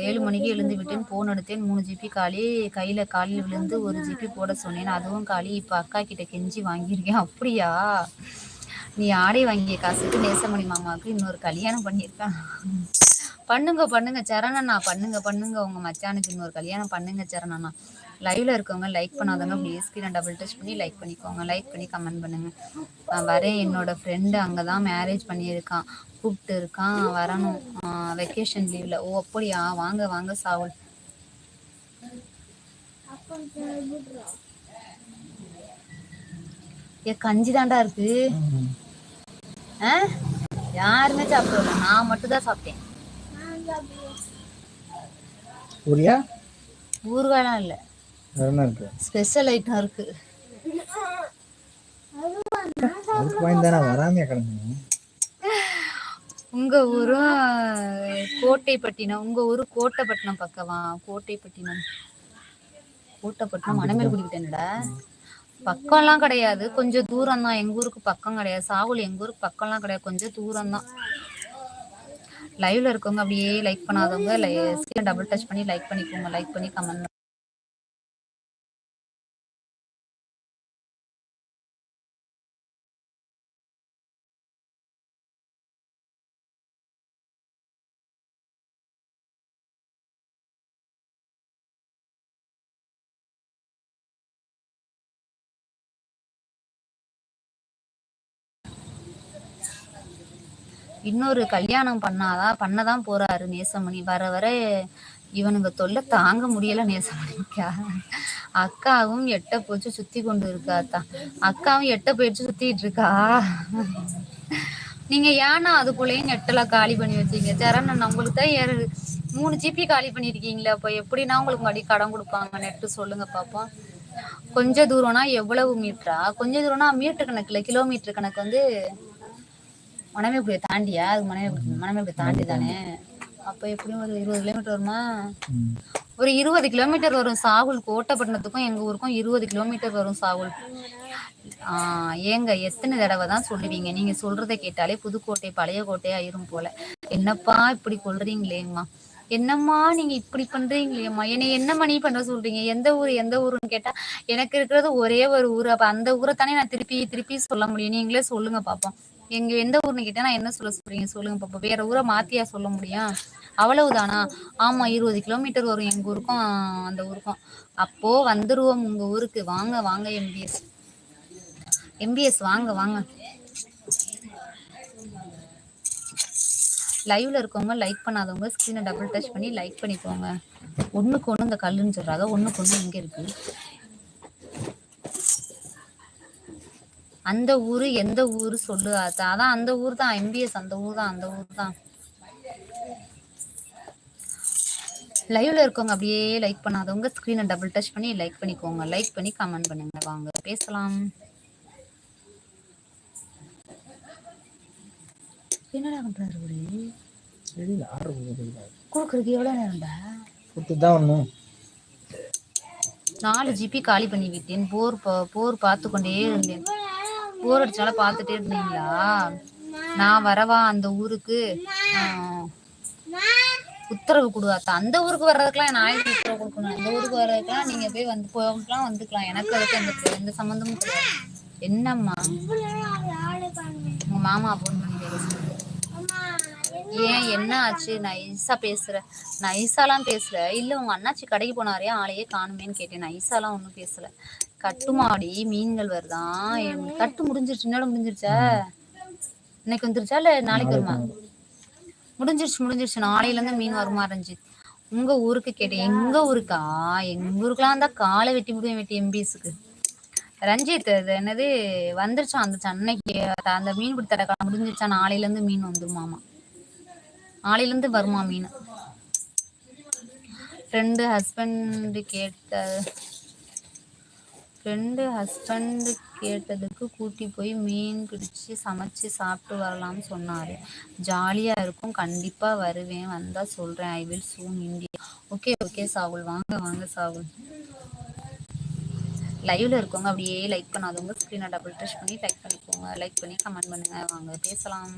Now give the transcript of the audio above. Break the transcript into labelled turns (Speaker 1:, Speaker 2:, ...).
Speaker 1: 7 மணிக்கு எழுந்து விட்டேன். போன் எடுத்தேன். 3 ஜிபி காலி. காலில் விழுந்து 1 ஜிபி போட சொன்னேன். அதுவும் காலி. இப்போ அக்கா கிட்ட கெஞ்சி வாங்கியிருக்கேன். அப்படியா? நீ ஆடை வாங்கிய காசுக்கு நேசமணி மாமாவுக்கு இன்னொரு கல்யாணம் பண்ணியிருக்கான். பண்ணுங்க சரணண்ணா, பண்ணுங்க உங்க மச்சானுக்கு இன்னொரு கல்யாணம் பண்ணுங்க சரணண்ணா. லைவ்ல இருக்கவங்க லைக் பண்ணாதவங்க ப்ளீஸ் ஸ்கிரீனை டபுள் டச் பண்ணி லைக் பண்ணிக்கோங்க. லைக் பண்ணி கமெண்ட் பண்ணுங்க. வரேன். என்னோட ஃப்ரெண்டு அங்கதான் மேரேஜ் பண்ணியிருக்கான், கூப்பிட்டு இருக்கான், வரணும் வெக்கேஷன் லீவ்ல. ஓ அப்படியா? வாங்க சாவுல். கஞ்சி தாண்டா இருக்கு. யாருமே சாப்பிடல, நான் மட்டும் தான் சாப்பிட்டேன். ஊறுகாலாம் இல்ல, ஸ்பெஷல் ஐட்டம் இருக்கு. உங்க ஊரும் கோட்டைப்பட்டினம், உங்க ஊரு கோட்டைப்பட்டினம் பக்கமா? கோட்டைப்பட்டினம் மணமேல்குடி கிட்ட. என்னடா பக்கம்லாம் கிடையாது, கொஞ்சம் தூரம் தான். எங்க ஊருக்கு பக்கம் கிடையாது சாகுல், எங்க ஊருக்கு பக்கம்லாம் கிடையாது, கொஞ்சம் தூரம் தான். லைவ்ல இருக்கவங்க அப்படியே லைக் பண்ணாதவங்க ஸ்கிரீனை டபுள் டச் பண்ணி லைக் பண்ணிக்கோங்க. லைக் பண்ணி கமெண்ட். இன்னொரு கல்யாணம் பண்ணதான் போறாரு நேசமணி. வர வர இவனுங்க தொல்லை தாங்க முடியல நேசமணிக்கா. அக்காவும் எட்ட போச்சு சுத்தி கொண்டு இருக்காத்தா. அக்காவும் எட்ட போயிடுச்சு சுத்திட்டு இருக்கா. நீங்க ஏன்னா அதுக்குள்ளேயும் நெட்டெல்லாம் காலி பண்ணி வச்சீங்க சரண்? உங்களுக்கு தான் 3 ஜிபி காலி பண்ணிருக்கீங்களா? அப்ப எப்படின்னா உங்களுக்கு மறுபடியும் கடன் கொடுப்பாங்க நெட்டு? சொல்லுங்க பாப்போம். கொஞ்ச தூரம்னா எவ்வளவு மீட்டரா? கொஞ்ச தூரம்னா மீட்டர் கணக்குல, கிலோமீட்டர் கணக்கு வந்து மணமேல்குடியை தாண்டியா? அது மணமேல்குடி தாண்டி தானே. அப்ப எப்படியும் ஒரு 20 கிலோமீட்டர் வருமா? ஒரு 20 கிலோமீட்டர் வரும் சாகுல். கோட்டைப்பட்டினத்துக்கும் எங்க ஊருக்கும் 20 கிலோமீட்டர் வரும் சாகுல். ஏங்க எத்தனை தடவை தான் சொல்லுவீங்க? நீங்க சொல்றதை கேட்டாலே புதுக்கோட்டை பழைய கோட்டை ஆயிரும் போல. என்னப்பா இப்படி கொள்றீங்களேம்மா, என்னம்மா நீங்க இப்படி பண்றீங்களேம்மா? என்னை என்ன மணி பண்ண சொல்றீங்க? எந்த ஊருன்னு கேட்டா எனக்கு இருக்கிறது ஒரே ஒரு ஊர். அப்ப அந்த ஊரை தானே நான் திருப்பி சொல்ல முடியும்? நீங்களே சொல்லுங்க பாப்போம். எந்த ஊர்னு கேட்டா நான் என்ன சொல்றீங்க? சொல்லுங்க பாப்போம். வேற ஊரை மாத்தியா சொல்ல முடியும்? அவ்வளவுதானா? ஆமா, 20 கிலோமீட்டர் வரும் எங்க ஊருக்கும் அந்த ஊருக்கும். அப்போ வந்துருவோம் உங்க ஊருக்கு. வாங்க எம்பிஎஸ் வாங்க. லைவ்ல இருக்கவங்க லைக் பண்ணாதவங்க ஸ்கிரீனை டபுள் டச் பண்ணி லைக் பண்ணிக்கோங்க. ஒண்ணுக்கு ஒண்ணு இந்த கல்லுன்னு சொல்றாங்க, ஒண்ணுக்கு ஒண்ணு எங்க இருக்கு? அந்த ஊரு எந்த ஊரு சொல்லு? அதான் அந்த ஊர் தான் எம்பிஎஸ். அந்த ஊர் தான். லைவ்ல இருக்கவங்க அப்படியே லைக் பண்ணாதவங்க ஸ்கிரீனை டபுள் டச் பண்ணி லைக் பண்ணிக்கோங்க. லைக் பண்ணி கமெண்ட் பண்ணுங்க. வாங்க பேசலாம். என்னடா பண்றாரு கொடுக்கறதுக்கு? எவ்வளவு நேரம்டா? 4 ஜிபி காலி பண்ணி விட்டேன். போர் பார்த்து கொண்டே இருந்தேன். போர் அடிச்சால பார்த்துட்டே இருந்தீங்களா? நான் வரவா அந்த ஊருக்கு? உத்தரவு கொடுவாத்தா. அந்த ஊருக்கு வர்றதுக்கெல்லாம் நான் உத்தரவு கொடுக்கணும்? அந்த ஊருக்கு வர்றதுக்கெல்லாம் நீங்க போய் போகலாம், வந்துக்கலாம். எனக்கு அதுக்கு எந்த சம்மந்தமும் கிடையாது. என்னம்மா உங்க மாமா போன் பண்ணி பேசுறேன். ஏன் என்ன ஆச்சு? நைஸாலாம் பேசுற இல்ல? உங்க அண்ணாச்சி கடைக்கு போனாரே, ஆளையே காணுமேன்னு கேட்டேன். நைஸாலாம் ஒன்றும் பேசல. கட்டுமாடி மீன்கள் வருதான். கட்டு முடிஞ்சிருச்சு. என்னோட முடிஞ்சிருச்சா? இன்னைக்கு வந்துருச்சா இல்ல நாளைக்கு வருமா? முடிஞ்சிருச்சு. நாளையில இருந்து மீன் வருமா ரஞ்சித்? உங்க ஊருக்கு கேட்டேன். எங்க ஊருக்கா? எங்க ஊருக்குலாம் தான் காலை வெட்டி விடுவேன், வெட்டி எம்பிஎஸ்க்கு. ரஞ்சித் இது என்னது வந்துருச்சான் அந்த சென்னைக்கு. அந்த மீன் பிடித்தட முடிஞ்சிருச்சா? நாளையில இருந்து மீன் வந்துருமாமா. நாளையில இருந்து வருமா மீன். ஃப்ரெண்டு ஹஸ்பண்ட் கேட்டதுக்கு கூட்டி போய் மீன் பிடிச்சு சமைச்சு சாப்பிட்டு வரலாம்னு சொன்னாரு. ஜாலியா இருக்கும். கண்டிப்பா வருவேன். வந்தா சொல்றேன். I will soon India. Okay Sahul. வாங்க சாகுல். லைவ்ல இருக்கவங்க அப்படியே லைக் பண்ணாதவங்க ஸ்கிரீனை டபுள் டச் பண்ணி லைக் பண்ணிக்கோங்க. லைக் பண்ணி கமெண்ட் பண்ணுங்க. வாங்க பேசலாம்.